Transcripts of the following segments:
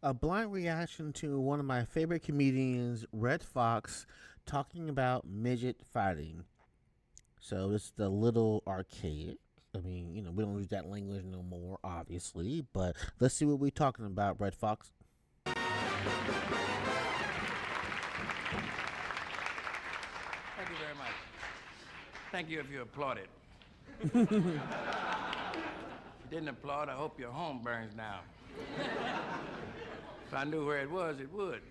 A blind reaction to one of my favorite comedians, Red Fox, talking about midget fighting. So this is the little archaic. I mean, we don't use that language no more, obviously. But let's see what we're talking about, Red Fox. Thank you very much. Thank you if you applauded. If you didn't applaud, I hope your home burns down. If I knew where it was, it would.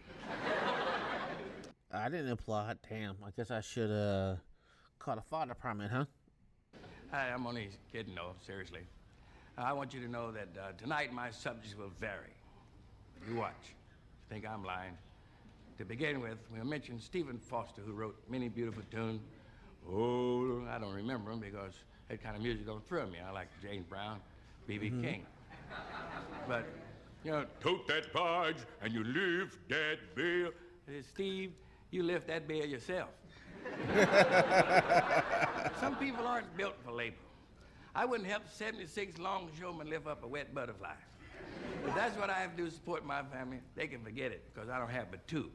I didn't applaud. Damn, I guess I should call the fire department, huh? Hi, I'm only kidding, though, seriously. I want you to know that tonight my subjects will vary. You watch. You think I'm lying. To begin with, we'll mention Stephen Foster, who wrote many beautiful tunes. Oh, I don't remember them because that kind of music don't thrill me. I like James Brown, B.B. King. But, tote that barge and you lift that bell. Steve, you lift that bell yourself. Some people aren't built for labor. I wouldn't help 76 longshoremen lift up a wet butterfly. If that's what I have to do to support my family, they can forget it, because I don't have but two.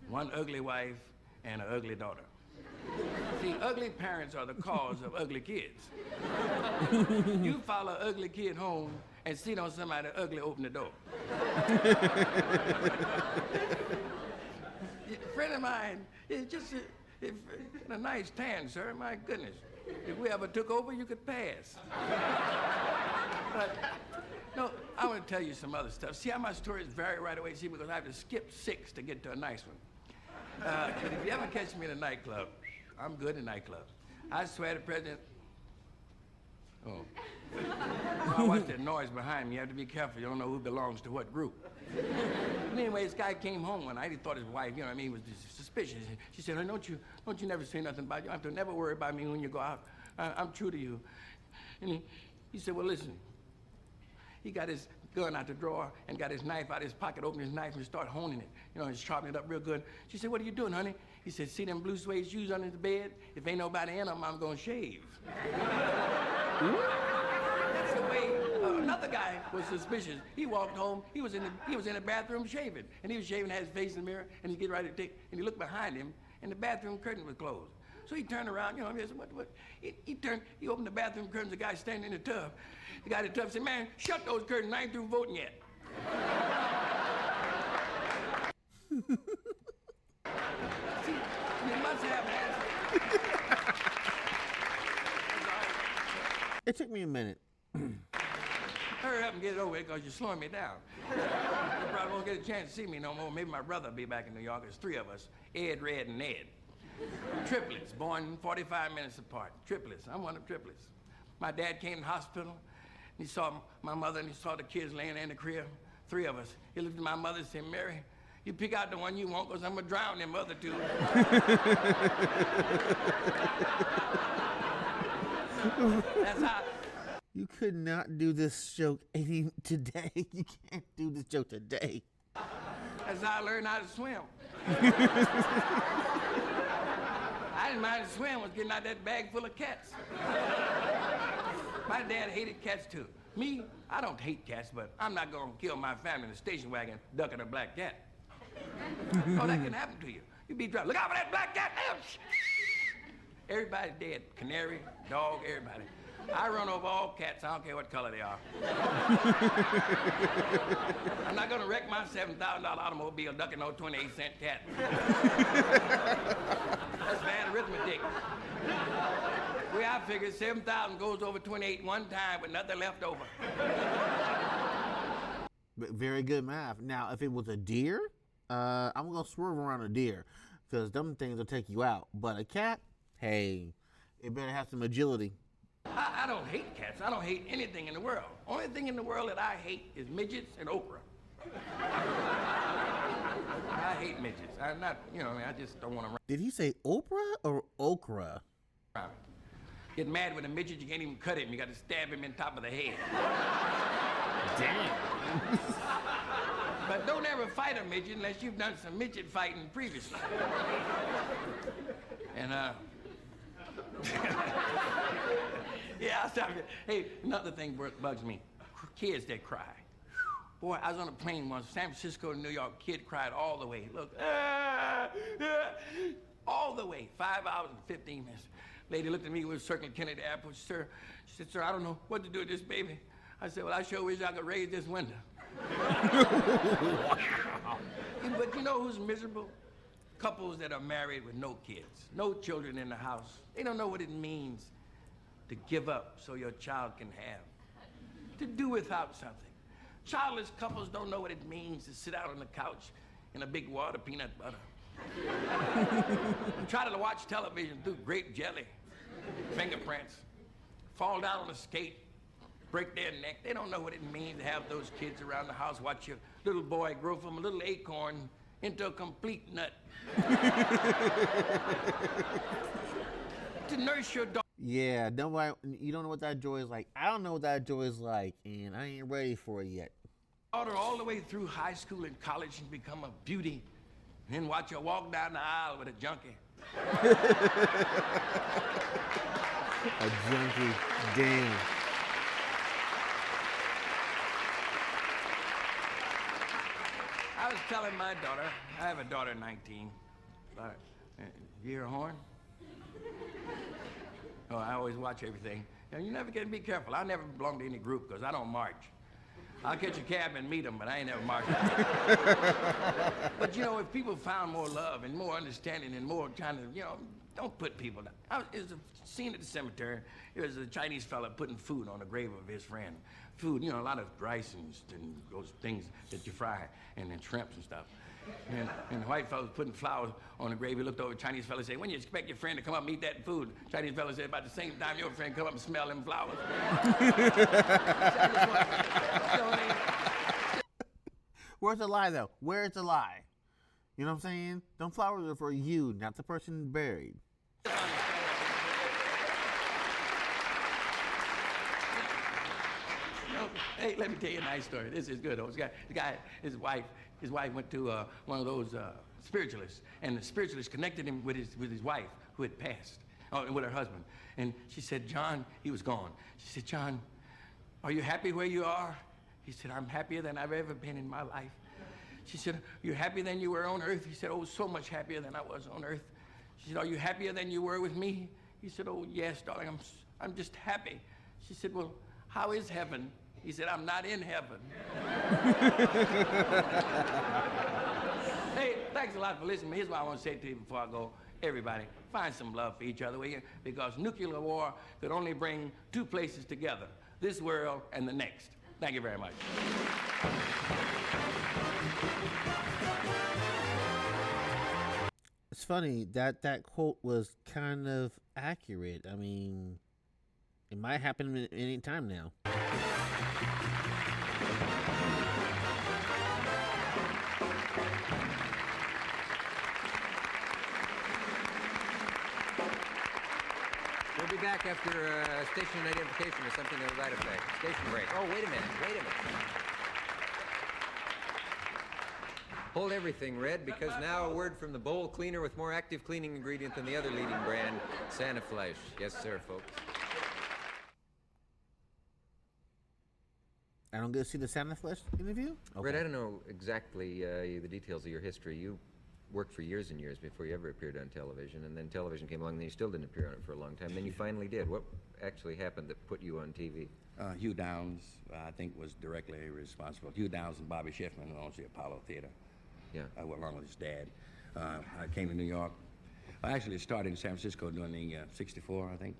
One ugly wife and an ugly daughter. See, ugly parents are the cause of ugly kids. You follow an ugly kid home and sit on somebody ugly open the door. A friend of mine is just a nice tan, sir. My goodness. If we ever took over, you could pass. But, no, I want to tell you some other stuff. See how my stories vary right away? See, because I have to skip 6 to get to a nice one. But if you ever catch me in a nightclub, I'm good in nightclubs. I swear to President... Oh. I watch that noise behind me. You have to be careful. You don't know who belongs to what group. But anyway, this guy came home one night. He thought his wife, he was suspicious. She said, don't you never say nothing about you. You have to never worry about me when you go out. I'm true to you. And he said, well, listen. He got his gun out the drawer and got his knife out of his pocket, opened his knife and started honing it. And sharpening it up real good. She said, what are you doing, honey? He said, see them blue suede shoes under the bed? If ain't nobody in them, I'm gonna shave. That's the way another guy was suspicious. He walked home, he was in the bathroom shaving. And he was shaving, had his face in the mirror, and he get ready to take, and he looked behind him, and the bathroom curtain was closed. So he turned around, he said, what? He opened the bathroom curtains, the guy standing in the tub. The guy in the tub said, man, shut those curtains, I ain't through voting yet. See, you must have had... It took me a minute. Hurry up and get it over with, because you're slowing me down. You probably won't get a chance to see me no more. Maybe my brother will be back in New York. There's 3 of us, Ed, Red, and Ned. Triplets, born 45 minutes apart. Triplets. I'm one of triplets. My dad came to the hospital. He saw my mother, and he saw the kids laying there in the crib. 3 of us. He looked at my mother and said, Mary, you pick out the one you want, because I'm going to drown them other 2. That's how... You could not do this joke today. You can't do this joke today. That's how I learned how to swim. I didn't mind to swim, was getting out that bag full of cats. My dad hated cats too. Me, I don't hate cats, but I'm not gonna kill my family in a station wagon ducking a black cat. Oh, that can happen to you. You be driving, look out for that black cat! Everybody's dead. Canary, dog, everybody. I run over all cats, I don't care what color they are. I'm not gonna wreck my $7,000 automobile ducking no 28-cent cat. That's bad arithmetic. The way I figure, 7,000 goes over 28 one time with nothing left over. Very good math. Now, if it was a deer, I'm gonna swerve around a deer, because them things will take you out. But a cat, hey, it better have some agility. I don't hate cats. I don't hate anything in the world. Only thing in the world that I hate is midgets and okra. I hate midgets. I'm not, I just don't want to... Did he say Oprah or okra? Get mad with a midget, you can't even cut him. You got to stab him in top of the head. Damn. But don't ever fight a midget unless you've done some midget fighting previously. And, yeah, I'll stop you. Hey, another thing bugs me. Kids that cry. Boy, I was on a plane once, San Francisco to New York. Kid cried all the way. Look, all the way, 5 hours and 15 minutes. Lady looked at me, we were circling Kennedy Airport. She said, sir, I don't know what to do with this baby. I said, well, I sure wish I could raise this window. But you know who's miserable? Couples that are married with no kids, no children in the house. They don't know what it means to give up so your child can have, to do without something. Childless couples don't know what it means to sit out on the couch in a big wad of peanut butter. Try to watch television through grape jelly, fingerprints, fall down on a skate, break their neck. They don't know what it means to have those kids around the house, watch your little boy grow from a little acorn into a complete nut. To nurse your dog. Yeah, nobody, you don't know what that joy is like. I don't know what that joy is like, and I ain't ready for it yet. Daughter all the way through high school and college and become a beauty, and then watch her walk down the aisle with a junkie. A junkie, damn. I was telling my daughter, I have a daughter 19. You hear a horn? Oh, I always watch everything. And you never can be careful. I never belong to any group because I don't march. I'll catch a cab and meet them, but I ain't never marched. But you know, if people found more love and more understanding and more trying to, you know, don't put people down. It was a scene at the cemetery. It was a Chinese fella putting food on the grave of his friend. Food, you know, a lot of rice and those things that you fry, and then shrimps and stuff. And the white fella was putting flowers on the grave. He looked over, Chinese fella said, when you expect your friend to come up and eat that food? Chinese fella said, about the same time your friend come up and smell them flowers. Where's the lie, though? Where's the lie? You know what I'm saying? Them flowers are for you, not the person buried. Hey, let me tell you a nice story. This is good. The guy, his wife went to one of those spiritualists, and the spiritualist connected him with his wife who had passed, with her husband. And she said, John, he was gone. She said, John, are you happy where you are? He said, I'm happier than I've ever been in my life. She said, you're happier than you were on earth? He said, oh, so much happier than I was on earth. She said, are you happier than you were with me? He said, oh, yes, darling, I'm just happy. She said, well, how is heaven? He said, I'm not in heaven. Hey, thanks a lot for listening. Here's what I want to say to you before I go. Everybody, find some love for each other, will you? Because nuclear war could only bring two places together, this world and the next. Thank you very much. It's funny that quote was kind of accurate. I mean, it might happen at any time now. We'll be back after station identification or something of that effect. Station break. Oh, wait a minute. Hold everything, Red, because now a word from the bowl cleaner with more active cleaning ingredient than the other leading brand, Santa Flesh. Yes, sir, folks. I don't get to see the Santa Flesh interview? Okay. Red, I don't know exactly the details of your history. You worked for years and years before you ever appeared on television, and then television came along, and you still didn't appear on it for a long time. Then you finally did. What actually happened that put you on TV? Hugh Downs, I think, was directly responsible. Hugh Downs and Bobby Schiffman owns the Apollo Theater. Yeah. Along with his dad. I came to New York. I actually started in San Francisco during the 64, I think,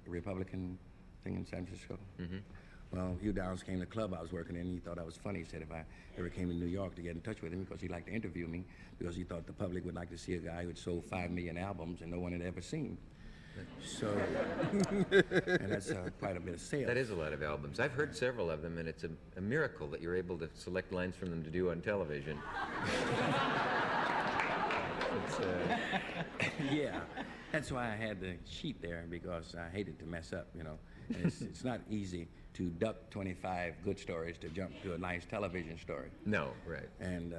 Republican thing in San Francisco. Mm-hmm. Well, Hugh Downs came to the club I was working in, and he thought I was funny. He said if I ever came to New York to get in touch with him, because he'd like to interview me, because he thought the public would like to see a guy who had sold 5 million albums and no one had ever seen. So, and that's quite a bit of sales. That is a lot of albums. I've heard several of them, and it's a miracle that you're able to select lines from them to do on television. Yeah, that's why I had the sheet there, because I hated to mess up, you know. And it's not easy to duck 25 good stories to jump to a nice television story. No, right. And,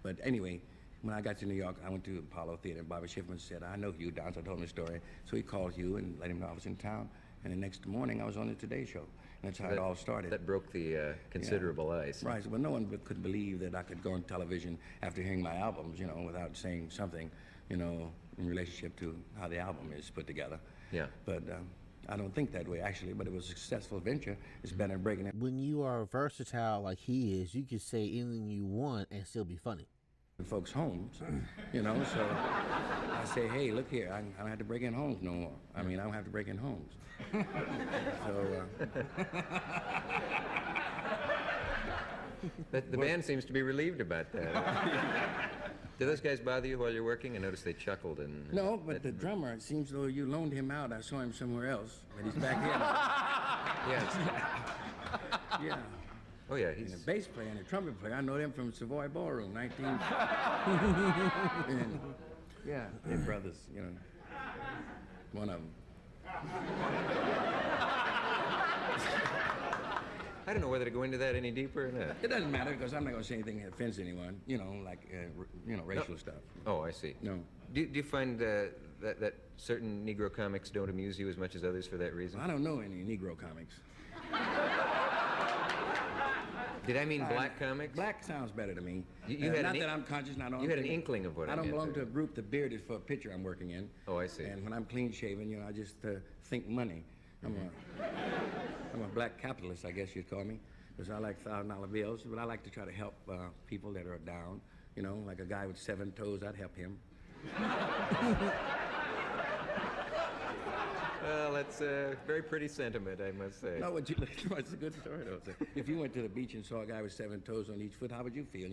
but anyway, when I got to New York, I went to Apollo Theater, and Bobby Schiffman said, I know Hugh Downs. I told him the story. So he called Hugh and let him know I was in town. And the next morning, I was on the Today Show. That's how it all started. That broke the considerable ice. Right. Well, no one could believe that I could go on television after hearing my albums, without saying something, in relationship to how the album is put together. Yeah. But I don't think that way, actually, but it was a successful venture. It's better than breaking it. When you are versatile like he is, you can say anything you want and still be funny. In folks' homes, so I say, hey, look here, I don't have to break in homes no more. I mean, I don't have to break in homes. So, The band seems to be relieved about that. Do those guys bother you while you're working? I noticed they chuckled and... No, but the drummer, it seems though you loaned him out. I saw him somewhere else, but he's back here. Yes. Yeah. Oh, yeah, And he's... the bass player and the trumpet player, I know them from Savoy Ballroom, 19... And, yeah, they're brothers, one of them. I don't know whether to go into that any deeper or not. It doesn't matter, because I'm not going to say anything that offends anyone, racial stuff. Oh, I see. No. Do you find that certain Negro comics don't amuse you as much as others for that reason? I don't know any Negro comics. Did I mean black comics? Black sounds better to me. You had not an that I'm conscious, and I don't... You had an inkling of what I don't meant belong there. to a group that bearded for a picture I'm working in. Oh, I see. And when I'm clean-shaven, I just think money. I'm a black capitalist, I guess you'd call me, because I like $1,000 bills, but I like to try to help people that are down. Like a guy with 7 toes, I'd help him. Well, that's a very pretty sentiment, I must say. No, it's a good story, though. So if you went to the beach and saw a guy with 7 toes on each foot, how would you feel,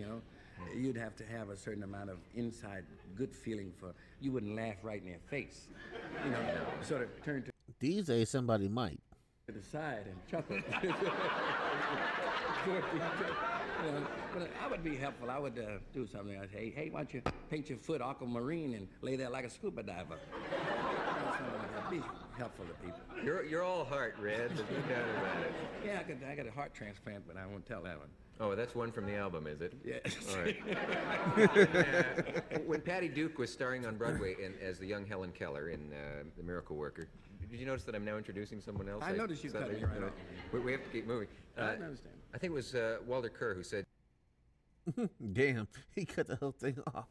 You'd have to have a certain amount of inside good feeling for... You wouldn't laugh right in their face. Sort of turn to These days, somebody might. the side and chuckle. But I would be helpful. I would do something. I'd say, hey, why don't you paint your foot aquamarine and lay there like a scuba diver? Be helpful to people. You're all heart, Red. There's no doubt about it. Yeah, I got a heart transplant, but I won't tell that one. Oh, that's one from the album, is it? Yes. All right. When Patty Duke was starring on Broadway as the young Helen Keller in The Miracle Worker, did you notice that I'm now introducing someone else? I noticed you cut suddenly- me right off. We have to keep moving. I understand. I think it was Walter Kerr who said, Damn, he cut the whole thing off.